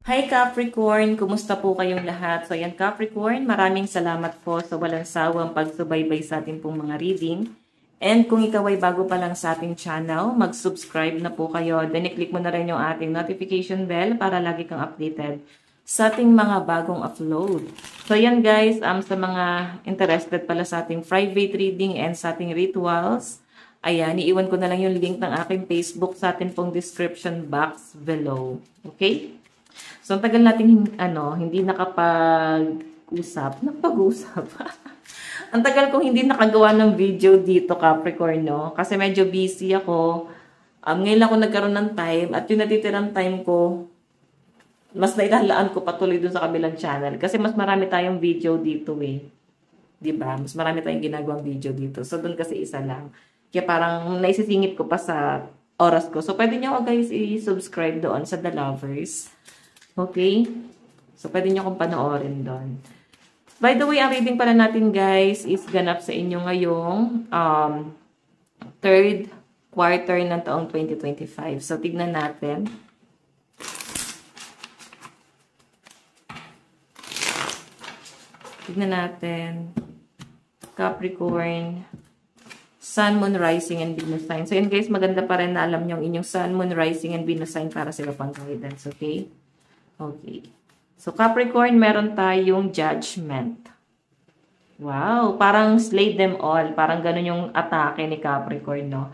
Hi Capricorn! Kumusta po kayong lahat? So yan Capricorn, maraming salamat po sa walang sawang pagsubaybay sa ating pong mga reading. And kung ikaw ay bago pa lang sa ating channel, mag-subscribe na po kayo. Then i-click mo na rin yung ating notification bell para lagi kang updated sa ating mga bagong upload. So yan guys, sa mga interested pala sa ating private reading and sa ating rituals, ayan, iiwan ko na lang yung link ng aking Facebook sa ating pong description box below. Okay? So, ang tagal natin hindi nakapag-usap. Napag-usap. Ang tagal kong hindi nakagawa ng video dito, Capricorn, no? Kasi medyo busy ako. Ngayon lang ako nagkaroon ng time. At yung natitirang time ko, mas nailalaan ko patuloy dun sa kabilang channel. Kasi mas marami tayong video dito eh. Diba? Mas marami tayong ginagawang video dito. So, dun kasi isa lang. Kaya parang naisisingit ko pa sa oras ko. So, pwede nyo guys i-subscribe doon sa The Lovers. Okay? So, pwede nyo akong panoorin doon. By the way, ang reading pala natin, guys, is ganap sa inyo ngayong third quarter ng taong 2025. So, tignan natin. Tignan natin. Capricorn. Sun, Moon, Rising, and Venus sign. So, yan, guys, maganda pa rin na alam nyo ang inyong Sun, Moon, Rising, and Venus sign para sa pang guidance. Okay? Okay. So, Capricorn, meron tayong Judgment. Wow, parang slay them all. Parang ganun yung atake ni Capricorn, no?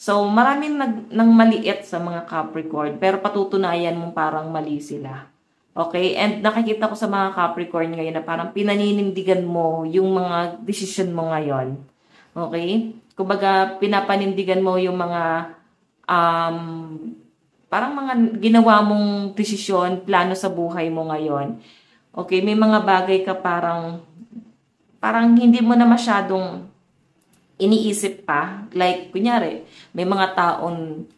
So, maraming nang maliit sa mga Capricorn, pero patutunayan mong parang mali sila. Okay? And nakikita ko sa mga Capricorn ngayon na parang pinaninindigan mo yung mga decision mo ngayon. Okay? Kumbaga, pinapanindigan mo yung mga parang mga ginawa mong desisyon, plano sa buhay mo ngayon. Okay, may mga bagay ka parang hindi mo na masyadong iniisip pa. Like, kunyari, may mga taon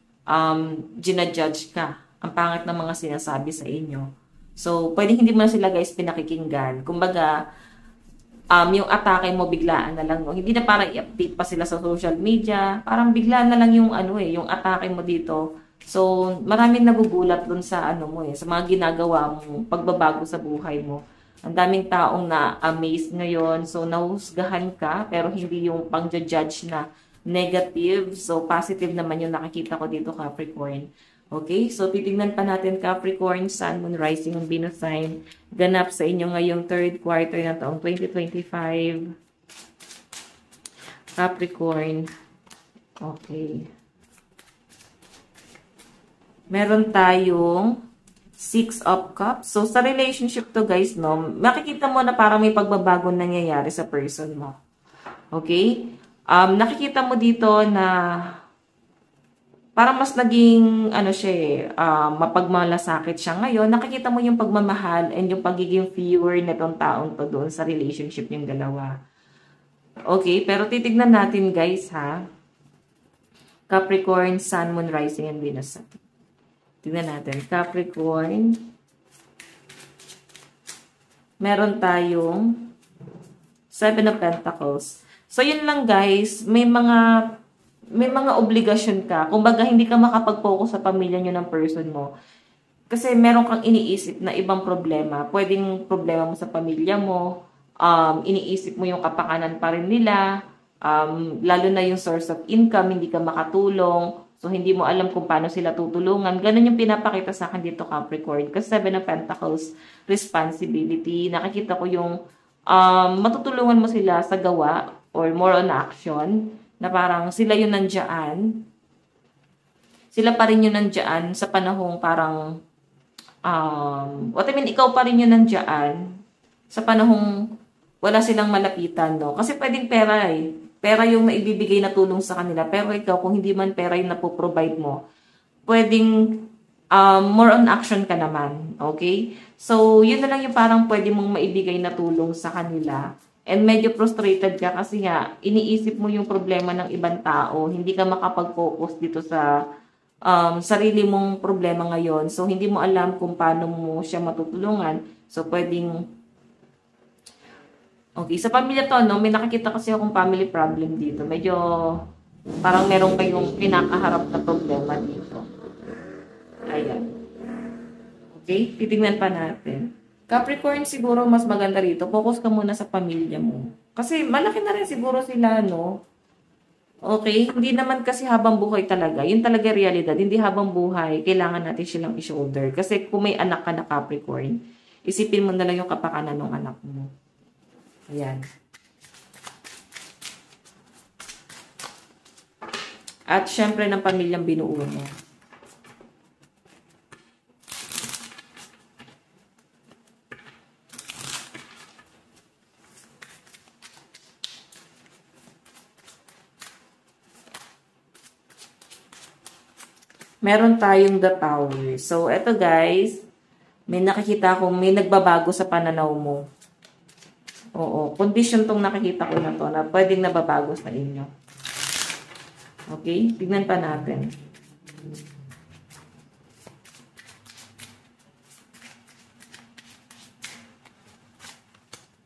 ginajudge ka. Ang pangit ng mga sinasabi sa inyo. So, pwedeng hindi mo na sila guys pinakikinggan. Kumbaga, yung atake mo biglaan na lang. No? Hindi na parang i-update pa sila sa social media. Parang biglaan na lang yung yung atake mo dito. So, maraming nagugulat dun sa sa mga ginagawa mo, pagbabago sa buhay mo. Ang daming taong na-amaze ngayon. So, nahusgahan ka, pero hindi yung pang-judge na negative. So, positive naman yung nakikita ko dito, Capricorn. Okay? So, titignan pa natin, Capricorn, Sun, Moon, Rising, and Venus sign. Ganap sa inyo ngayong third quarter ng taong 2025. Capricorn. Okay. Meron tayong 6 of Cups. So, sa relationship to guys, no, makikita mo na parang may pagbabago nangyayari sa person mo. Okay? Nakikita mo dito na parang mas naging, mapagmalasakit siya ngayon. Nakikita mo yung pagmamahal and yung pagiging pure nitong taong to doon sa relationship yung dalawa. Okay? Pero titignan natin guys, ha? Capricorn, Sun, Moon, Rising, and Venus. Tignan natin. Capricorn. Meron tayong 7 of Pentacles. So, yun lang guys. May mga obligasyon ka. Kumbaga, hindi ka makapag-focus sa pamilya nyo ng person mo. Kasi meron kang iniisip na ibang problema. Pwedeng problema mo sa pamilya mo. Iniisip mo yung kapakanan pa rin nila. Lalo na yung source of income, hindi ka makatulong. So, hindi mo alam kung paano sila tutulungan. Ganun yung pinapakita sa akin dito, Capricorn. Kasi 7 of Pentacles, responsibility. Nakikita ko yung matutulungan mo sila sa gawa or more on action. Na parang sila yung nandyan. Sila pa rin yung nandyan sa panahong parang ikaw pa rin yung nandyan sa panahong wala silang malapitan, no? Kasi pwedeng pera eh. Pera yung maibibigay na tulong sa kanila. Pero ikaw, kung hindi man pera yung napoprovide mo, pwedeng more on action ka naman. Okay? So, yun na lang yung parang pwede mong maibigay na tulong sa kanila. And medyo frustrated ka kasi nga, iniisip mo yung problema ng ibang tao. Hindi ka makapag-focus dito sa sarili mong problema ngayon. So, hindi mo alam kung paano mo siya matutulungan. So, pwedeng okay, sa pamilya to, no, may nakikita kasi akong family problem dito. Medyo parang meron kayong kinakaharap na problema dito. Ayan. Okay? Titignan pa natin. Capricorn, siguro mas maganda rito. Focus ka muna sa pamilya mo. Kasi malaki na rin siguro sila, no? Okay? Hindi naman kasi habang buhay talaga. Yun talaga realidad. Hindi habang buhay, kailangan natin silang i-shoulder. Kasi kung may anak ka na Capricorn, isipin mo na lang yung kapakanan ng anak mo. Ayan. At syempre ng pamilyang binuo mo. Meron tayong the Tower. So, eto guys, may nakikita akong may nagbabago sa pananaw mo. Oo, condition tong nakikita ko na to na pwedeng nababago sa inyo. Okay? Tignan pa natin.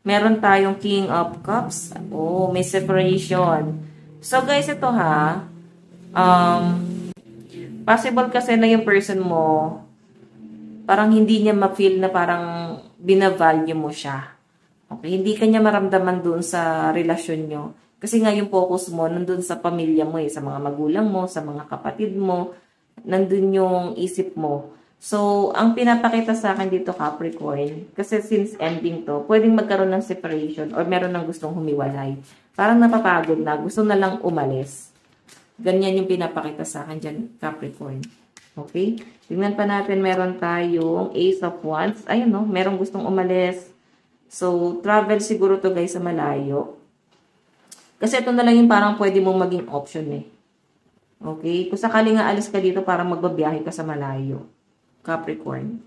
Meron tayong King of Cups. Oh, may separation. So guys, ito ha. Possible kasi na yung person mo, parang hindi niya ma-feel na parang binavalue mo siya. Okay? Hindi ka niya maramdaman doon sa relasyon nyo. Kasi nga yung focus mo, nandun sa pamilya mo sa mga magulang mo, sa mga kapatid mo, nandun yung isip mo. So, ang pinapakita sa akin dito, Capricorn, kasi since ending to, pwedeng magkaroon ng separation or meron ng gustong humiwalay. Parang napapagod na, gusto na lang umalis. Ganyan yung pinapakita sa akin dyan, Capricorn. Okay? Tingnan pa natin, meron tayong Ace of Wands. Ayun, no? Merong gustong umalis. So, travel siguro to guys sa malayo. Kasi ito na lang yung parang pwede mong maging option Okay? Kung sakali nga alis ka dito, parang magbabiyahe ka sa malayo. Capricorn.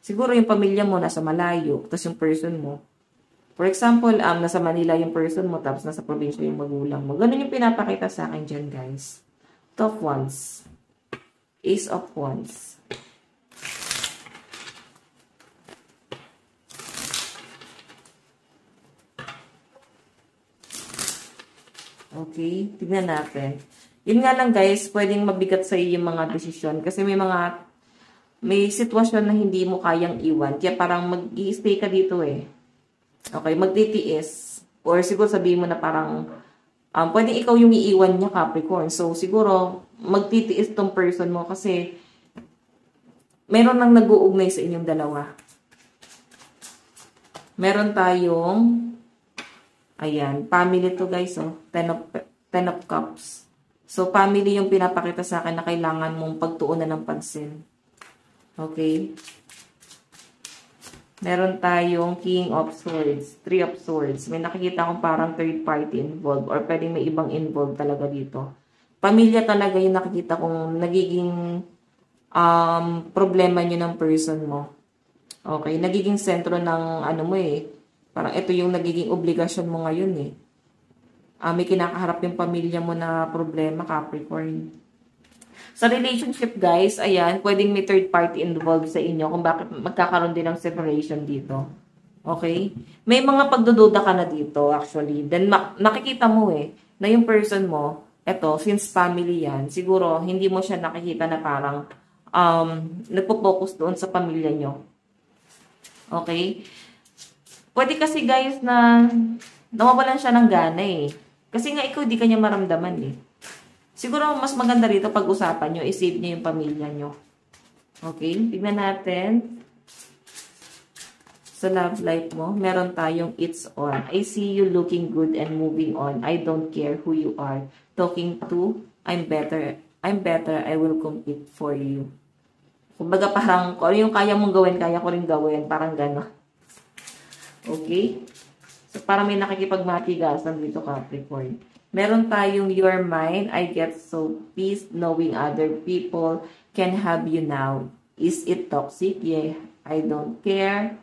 Siguro yung pamilya mo nasa malayo, tapos yung person mo. For example, nasa Manila yung person mo, tapos nasa probinsya yung magulang mo. Ganun yung pinapakita sa akin dyan, guys. Top Wands. Ace of Wands. Okay, tignan natin. Yun nga lang guys, pwedeng mabigat sa iyo yung mga desisyon. Kasi may sitwasyon na hindi mo kayang iwan. Kaya parang mag-i-stay ka dito Okay, magtitiis. Or siguro sabihin mo na parang, pwedeng ikaw yung iiwan niya, Capricorn. So, siguro, magtitiis tong person mo kasi meron nang nag-uugnay sa inyong dalawa. Meron tayong, ayan, family to guys, Ten of Cups. So, family yung pinapakita sa akin na kailangan mong pagtuunan ng pansin. Okay? Meron tayong King of Swords, Three of Swords. May nakikita akong parang third party involved or pwedeng may ibang involved talaga dito. Pamilya talaga yung nakikita kong nagiging problema nyo ng person mo. Okay? Nagiging sentro ng ano mo Parang ito yung nagiging obligasyon mo ngayon may kinakaharap yung pamilya mo na problema, Capricorn. Sa relationship, guys, ayan, pwedeng may third party involved sa inyo kung bakit magkakaroon din ng separation dito. Okay? May mga pagdududa ka na dito, actually. Then, nakikita mo na yung person mo, eto, since family yan, siguro, hindi mo siya nakikita na parang nagpo-focus doon sa pamilya nyo. Okay? Pwede kasi, guys, na nawawalan siya ng gana Kasi nga, ikaw, di kanya maramdaman Siguro, mas maganda rito pag-usapan nyo, i-save nyo yung pamilya nyo. Okay? Tignan natin. Sa love life mo, meron tayong it's on. I see you looking good and moving on. I don't care who you are. Talking to, I'm better. I will compete for you. Kumbaga parang, kung ano yung kaya mong gawin, kaya ko rin gawin. Parang gano'n. Okay? So, parang may nakikipagmatigasan dito, Capricorn. Meron tayong your mind. I get so peace knowing other people can have you now. Is it toxic? Yeah, I don't care.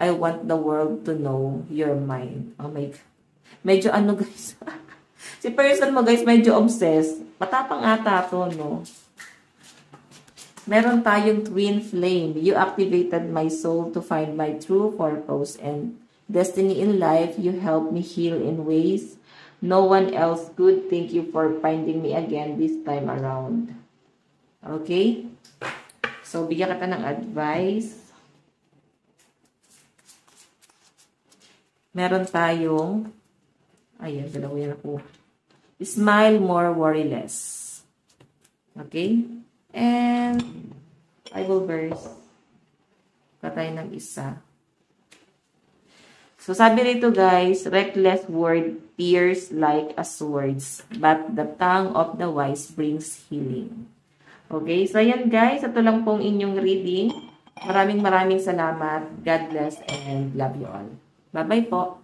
I want the world to know your mind. Oh my God. Medyo ano guys. Si person mo guys, medyo obsessed. Matapang ata to, no? Meron tayong twin flame. You activated my soul to find my true purpose and destiny in life. You help me heal in ways no one else could. Thank you for finding me again this time around. Okay? So, bigyan kita ng advice. Meron tayong, ayan, dalawa yan ako. Smile more, worry less. Okay? And, Bible verse. Katay ng isa. So, sabi rito guys, reckless word pierce like a swords, but the tongue of the wise brings healing. Okay? So, ayan guys, ito lang pong inyong reading. Maraming salamat. God bless and love you all. Bye-bye po.